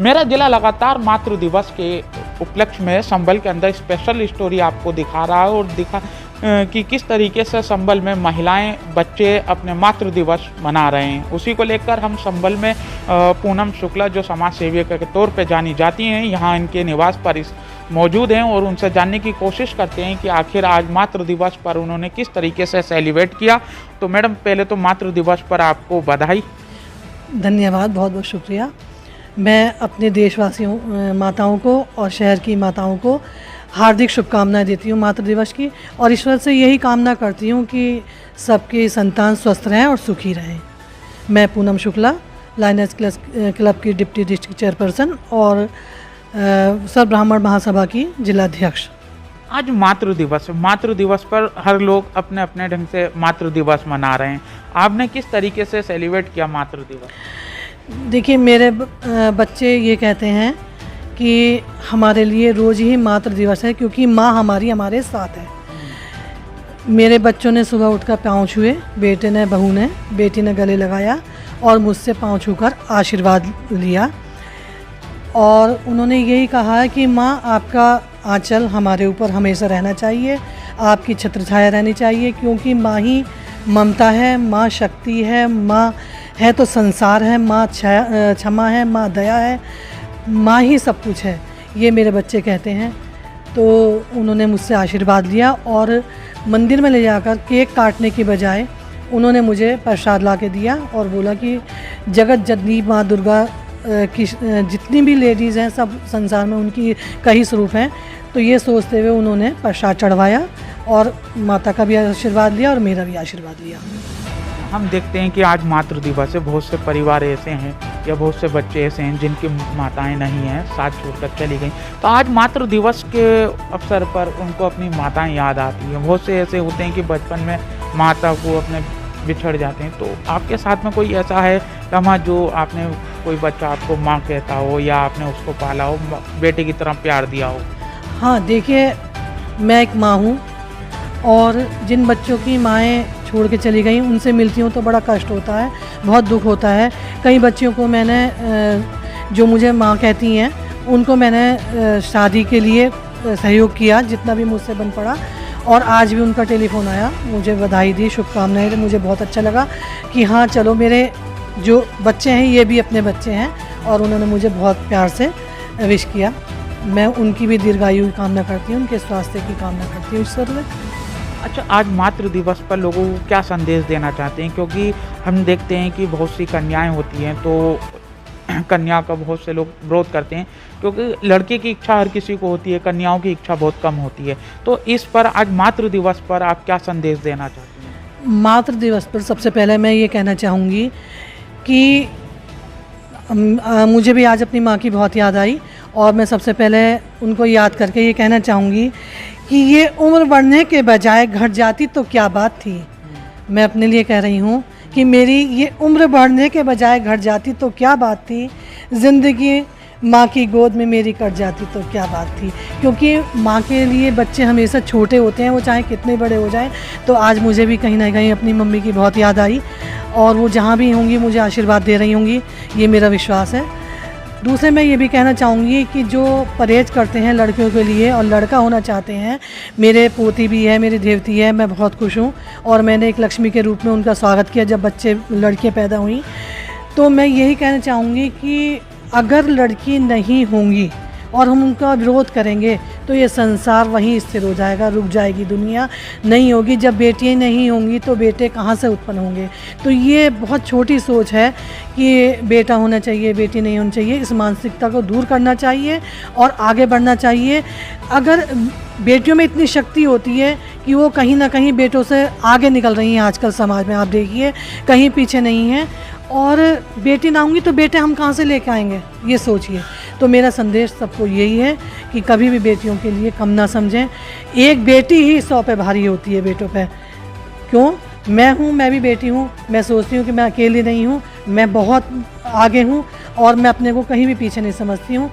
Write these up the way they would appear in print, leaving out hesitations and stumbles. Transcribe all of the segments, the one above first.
मेरा जिला लगातार मातृ दिवस के उपलक्ष्य में संभल के अंदर स्पेशल स्टोरी आपको दिखा रहा है और कि किस तरीके से संभल में महिलाएं बच्चे अपने मातृ दिवस मना रहे हैं। उसी को लेकर हम संभल में पूनम शुक्ला जो समाज सेविका के तौर पे जानी जाती हैं, यहाँ इनके निवास पर मौजूद हैं और उनसे जानने की कोशिश करते हैं कि आखिर आज मातृ दिवस पर उन्होंने किस तरीके से सेलिब्रेट किया। तो मैडम, पहले तो मातृ दिवस पर आपको बधाई। धन्यवाद, बहुत बहुत शुक्रिया। मैं अपने देशवासियों माताओं को और शहर की माताओं को हार्दिक शुभकामनाएं देती हूँ मातृ दिवस की, और ईश्वर से यही कामना करती हूँ कि सबके संतान स्वस्थ रहें और सुखी रहें। मैं पूनम शुक्ला, लायनेस क्लब की डिप्टी डिस्ट्रिक्ट चेयरपर्सन और सर्व ब्राह्मण महासभा की जिलाध्यक्ष। आज मातृ दिवस पर हर लोग अपने अपने ढंग से मातृ दिवस मना रहे हैं। आपने किस तरीके से सेलिब्रेट किया मातृ दिवस? देखिए, मेरे बच्चे ये कहते हैं कि हमारे लिए रोज़ ही मातृ दिवस है, क्योंकि माँ हमारे साथ है। मेरे बच्चों ने सुबह उठकर पाँव छुए, बेटे ने, बहू ने, बेटी ने गले लगाया और मुझसे पाँव छूकर आशीर्वाद लिया, और उन्होंने यही कहा है कि माँ, आपका आंचल हमारे ऊपर हमेशा रहना चाहिए, आपकी छत्र छाया रहनी चाहिए, क्योंकि माँ ही ममता है, माँ शक्ति है, माँ है तो संसार है, माँ क्षमा है, माँ दया है, माँ ही सब कुछ है, ये मेरे बच्चे कहते हैं। तो उन्होंने मुझसे आशीर्वाद लिया और मंदिर में ले जाकर केक काटने की बजाय उन्होंने मुझे प्रसाद ला के दिया और बोला कि जगत जननी माँ दुर्गा की जितनी भी लेडीज़ हैं सब संसार में उनकी कई स्वरूप हैं। तो ये सोचते हुए उन्होंने प्रसाद चढ़वाया और माता का भी आशीर्वाद लिया और मेरा भी आशीर्वाद लिया। हम देखते हैं कि आज मातृ दिवस है, बहुत से परिवार ऐसे हैं या बहुत से बच्चे ऐसे हैं जिनकी माताएं नहीं हैं, साथ छोड़कर चली गई। तो आज मातृ दिवस के अवसर पर उनको अपनी माताएं याद आती हैं। बहुत से ऐसे होते हैं कि बचपन में माता को अपने बिछड़ जाते हैं। तो आपके साथ में कोई ऐसा है लम्हा जो आपने, कोई बच्चा आपको माँ कहता हो या आपने उसको पाला हो, बेटे की तरह प्यार दिया हो? हाँ, देखिए, मैं एक माँ हूँ और जिन बच्चों की माएँ छोड़ के चली गई उनसे मिलती हूँ तो बड़ा कष्ट होता है, बहुत दुख होता है। कई बच्चियों को मैंने, जो मुझे माँ कहती हैं, उनको मैंने शादी के लिए सहयोग किया जितना भी मुझसे बन पड़ा, और आज भी उनका टेलीफोन आया, मुझे बधाई दी, शुभकामनाएं दी। मुझे बहुत अच्छा लगा कि हाँ चलो, मेरे जो बच्चे हैं ये भी अपने बच्चे हैं, और उन्होंने मुझे बहुत प्यार से विश किया। मैं उनकी भी दीर्घायु की कामना करती हूँ, उनके स्वास्थ्य की कामना करती हूँ ईश्वर से। अच्छा, आज मातृ दिवस पर लोगों को क्या संदेश देना चाहते हैं? क्योंकि हम देखते हैं कि बहुत सी कन्याएं होती हैं, तो कन्या का बहुत से लोग विरोध करते हैं, क्योंकि लड़के की इच्छा हर किसी को होती है, कन्याओं की इच्छा बहुत कम होती है। तो इस पर आज मातृ दिवस पर आप क्या संदेश देना चाहते हैं? मातृ दिवस पर सबसे पहले मैं ये कहना चाहूँगी कि मुझे भी आज अपनी माँ की बहुत याद आई, और मैं सबसे पहले उनको याद करके ये कहना चाहूँगी कि ये उम्र बढ़ने के बजाय घट जाती तो क्या बात थी। मैं अपने लिए कह रही हूँ कि मेरी ये उम्र बढ़ने के बजाय घट जाती तो क्या बात थी, ज़िंदगी माँ की गोद में मेरी कट जाती तो क्या बात थी। क्योंकि माँ के लिए बच्चे हमेशा छोटे होते हैं, वो चाहे कितने बड़े हो जाएं। तो आज मुझे भी कहीं ना कहीं अपनी मम्मी की बहुत याद आई, और वो जहाँ भी होंगी मुझे आशीर्वाद दे रही होंगी, ये मेरा विश्वास है। दूसरे मैं ये भी कहना चाहूँगी कि जो परहेज करते हैं लड़कियों के लिए और लड़का होना चाहते हैं, मेरे पोती भी है, मेरी देवती है, मैं बहुत खुश हूँ, और मैंने एक लक्ष्मी के रूप में उनका स्वागत किया जब बच्चे लड़कियाँ पैदा हुई। तो मैं यही कहना चाहूँगी कि अगर लड़की नहीं होंगी और हम उनका विरोध करेंगे तो ये संसार वहीं स्थिर हो जाएगा, रुक जाएगी दुनिया, नहीं होगी। जब बेटियाँ नहीं होंगी तो बेटे कहाँ से उत्पन्न होंगे? तो ये बहुत छोटी सोच है कि बेटा होना चाहिए, बेटी नहीं होनी चाहिए। इस मानसिकता को दूर करना चाहिए और आगे बढ़ना चाहिए। अगर बेटियों में इतनी शक्ति होती है कि वो कहीं ना कहीं बेटों से आगे निकल रही हैं, आजकल समाज में आप देखिए, कहीं पीछे नहीं हैं। और बेटी ना होंगी तो बेटे हम कहाँ से लेके आएंगे, ये सोचिए। तो मेरा संदेश सबको यही है कि कभी भी बेटियों के लिए कम ना समझें। एक बेटी ही 100 पे भारी होती है बेटों पे। क्यों? मैं हूँ, मैं भी बेटी हूँ, मैं सोचती हूँ कि मैं अकेली नहीं हूँ, मैं बहुत आगे हूँ और मैं अपने को कहीं भी पीछे नहीं समझती हूँ।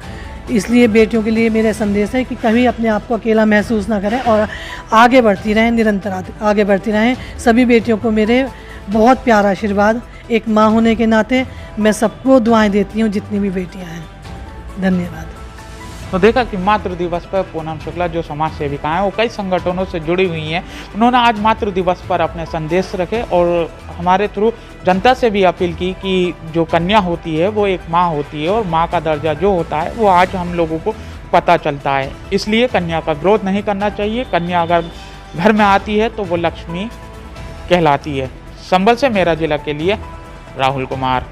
इसलिए बेटियों के लिए मेरा संदेश है कि कभी अपने आप को अकेला महसूस ना करें और आगे बढ़ती रहें, निरंतर आगे बढ़ती रहें। सभी बेटियों को मेरे बहुत प्यारा आशीर्वाद। एक माँ होने के नाते मैं सबको दुआएं देती हूँ, जितनी भी बेटियाँ हैं। धन्यवाद। तो देखा कि मातृ दिवस पर पूनम शुक्ला जो समाज सेविका हैं वो कई संगठनों से जुड़ी हुई हैं, उन्होंने आज मातृ दिवस पर अपने संदेश रखे और हमारे थ्रू जनता से भी अपील की कि जो कन्या होती है वो एक माँ होती है और माँ का दर्जा जो होता है वो आज हम लोगों को पता चलता है। इसलिए कन्या का विरोध नहीं करना चाहिए। कन्या अगर घर में आती है तो वो लक्ष्मी कहलाती है। संभल से मेरा जिला के लिए राहुल कुमार।